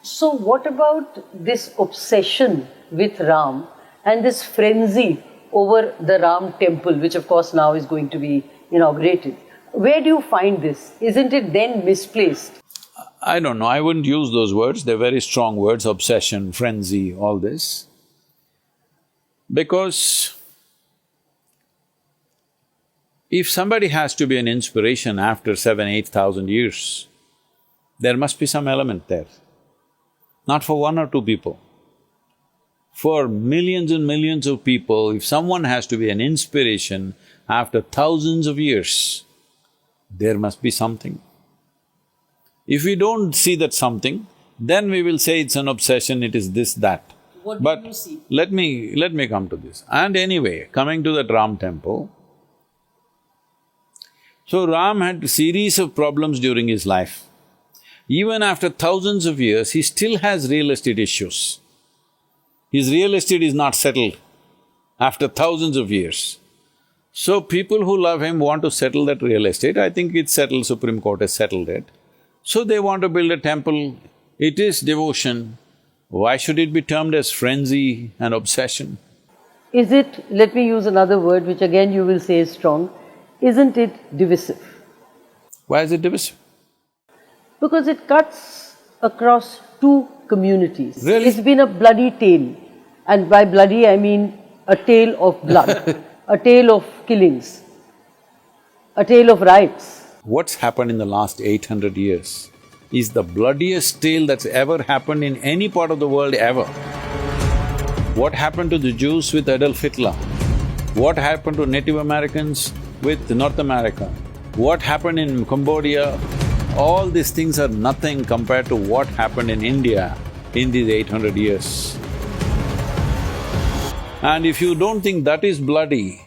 So what about this obsession with Ram and this frenzy over the Ram Temple, which of course now is going to be inaugurated? Where do you find this? Isn't it then misplaced? I don't know, I wouldn't use those words, they're very strong words, obsession, frenzy, all this. Because if somebody has to be an inspiration after 7,000–8,000 years, there must be some element there. Not for one or two people. For millions and millions of people, if someone has to be an inspiration after thousands of years, there must be something. If we don't see that something, then we will say it's an obsession, it is this, that. What do you see? Let me come to this. And anyway, coming to that Ram temple, so Ram had a series of problems during his life. Even after thousands of years, he still has real estate issues. His real estate is not settled after thousands of years. So people who love him want to settle that real estate. I think it's settled, Supreme Court has settled it. So they want to build a temple. It is devotion. Why should it be termed as frenzy and obsession? Is it, let me use another word which again you will say is strong, isn't it divisive? Why is it divisive? Because it cuts across two communities. Really? It's been a bloody tale. And by bloody I mean a tale of blood, a tale of killings, a tale of riots. What's happened in the last 800 years is the bloodiest tale that's ever happened in any part of the world ever. What happened to the Jews with Adolf Hitler? What happened to Native Americans with North America? What happened in Cambodia? All these things are nothing compared to what happened in India in these 800 years. And if you don't think that is bloody,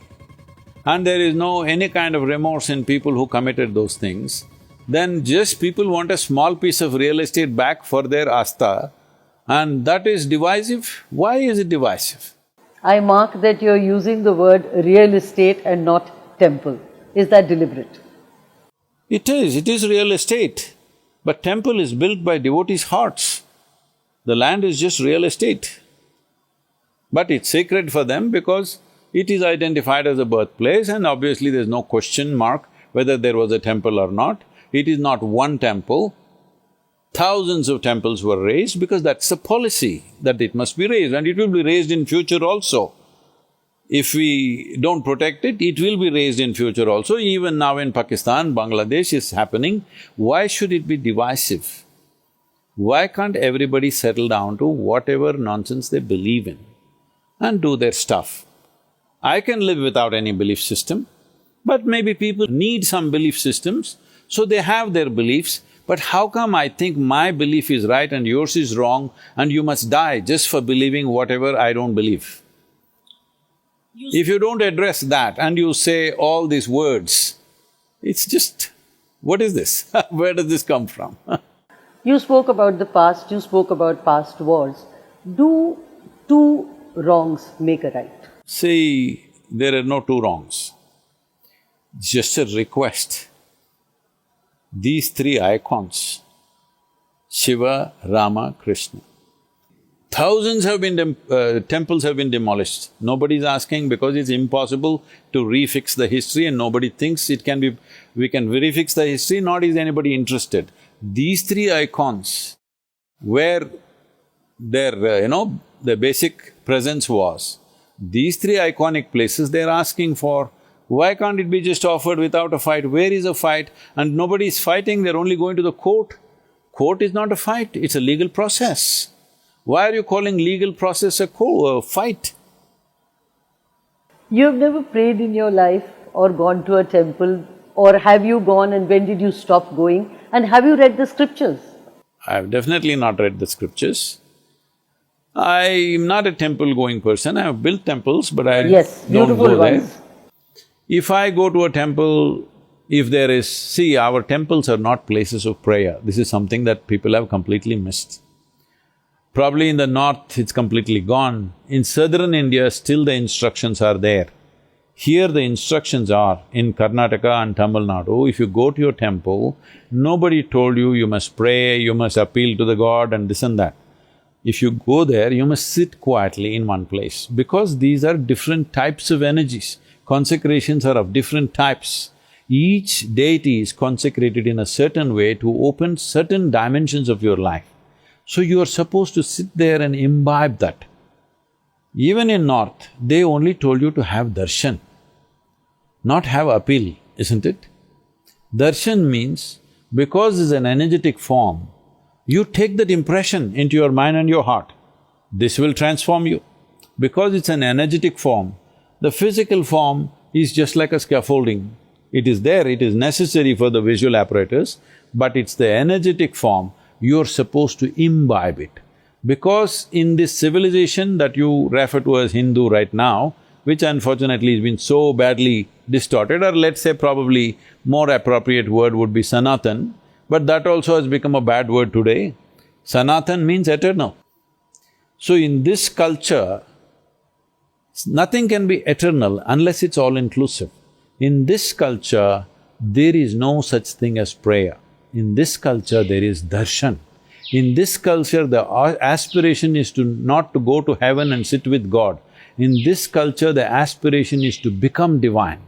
and there is no any kind of remorse in people who committed those things, then just people want a small piece of real estate back for their asta, and that is divisive. Why is it divisive? I mark that you're using the word real estate and not temple. Is that deliberate? It is real estate, but temple is built by devotees' hearts. The land is just real estate. But it's sacred for them because it is identified as a birthplace and obviously there's no question mark whether there was a temple or not. It is not one temple. Thousands of temples were raised because that's the policy, that it must be raised and it will be raised in future also. If we don't protect it, it will be raised in future also. Even now in Pakistan, Bangladesh is happening. Why should it be divisive? Why can't everybody settle down to whatever nonsense they believe in and do their stuff? I can live without any belief system, but maybe people need some belief systems, so they have their beliefs. But how come I think my belief is right and yours is wrong and you must die just for believing whatever I don't believe? If you don't address that and you say all these words, it's just, what is this? Where does this come from? You spoke about the past, you spoke about past wars. Do two wrongs make a right? See, there are no two wrongs. It's just a request. These three icons, Shiva, Rama, Krishna, thousands have been… temples have been demolished. Nobody's asking because it's impossible to refix the history and nobody thinks it can be… we can refix the history, nor is anybody interested. These three icons, where their, the basic presence was, these three iconic places they're asking for, why can't it be just offered without a fight? Where is a fight? And nobody is fighting, they're only going to the court. Court is not a fight, it's a legal process. Why are you calling legal process a fight? You have never prayed in your life or gone to a temple, or have you gone and when did you stop going? And have you read the scriptures? I've definitely not read the scriptures. I'm not a temple-going person, I have built temples, but I don't go there. If I go to a temple, if there is… see, our temples are not places of prayer. This is something that people have completely missed. Probably in the north, it's completely gone. In southern India, still the instructions are there. Here the instructions are, in Karnataka and Tamil Nadu, if you go to your temple, nobody told you you must pray, you must appeal to the god and this and that. If you go there, you must sit quietly in one place, because these are different types of energies. Consecrations are of different types. Each deity is consecrated in a certain way to open certain dimensions of your life. So you are supposed to sit there and imbibe that. Even in North, they only told you to have darshan, not have appeal, isn't it? Darshan means, because it's an energetic form, you take that impression into your mind and your heart. This will transform you. Because it's an energetic form, the physical form is just like a scaffolding. It is there, it is necessary for the visual apparatus, but it's the energetic form, you're supposed to imbibe it. Because in this civilization that you refer to as Hindu right now, which unfortunately has been so badly distorted, or let's say probably more appropriate word would be Sanatan, but that also has become a bad word today. Sanatan means eternal. So in this culture, nothing can be eternal unless it's all-inclusive. In this culture, there is no such thing as prayer. In this culture, there is darshan. In this culture, the aspiration is to not to go to heaven and sit with God. In this culture, the aspiration is to become divine.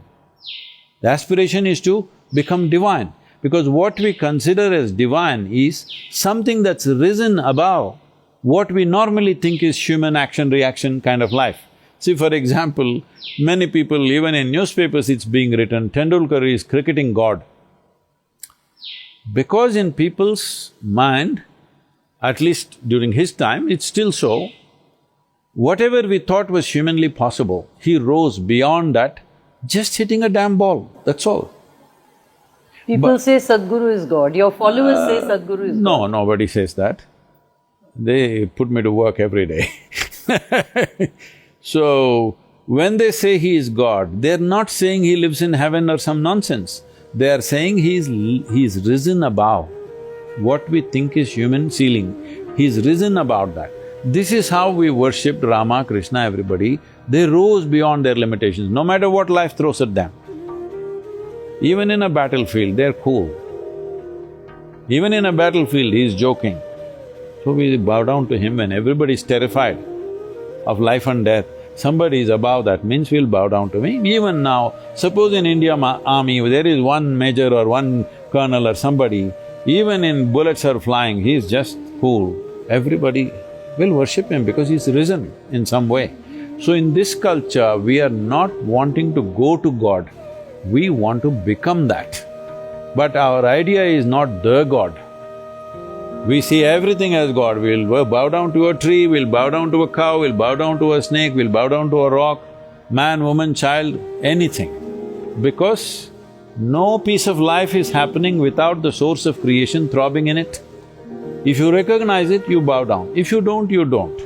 The aspiration is to become divine, because what we consider as divine is something that's risen above what we normally think is human action-reaction kind of life. See, for example, many people, even in newspapers it's being written, Tendulkar is cricketing God. Because in people's mind, at least during his time, it's still so, whatever we thought was humanly possible, he rose beyond that, just hitting a damn ball, that's all. People say Sadguru is God, your followers say Sadguru is God. No, nobody says that. They put me to work every day. So, when they say he is God, they're not saying he lives in heaven or some nonsense. They are saying he's risen above what we think is human ceiling. He's risen above that. This is how we worshipped Rama, Krishna, everybody. They rose beyond their limitations, no matter what life throws at them. Even in a battlefield, they're cool. Even in a battlefield, he's joking. So we bow down to him when everybody's terrified of life and death. Somebody is above that, means we'll bow down to me. Even now, suppose in Indian army there is one major or one colonel or somebody, even in bullets are flying, he's just cool. Everybody will worship him because he's risen in some way. So in this culture, we are not wanting to go to God, we want to become that. But our idea is not the God. We see everything as God. We'll bow down to a tree, we'll bow down to a cow, we'll bow down to a snake, we'll bow down to a rock, man, woman, child, anything. Because no piece of life is happening without the source of creation throbbing in it. If you recognize it, you bow down. If you don't, you don't.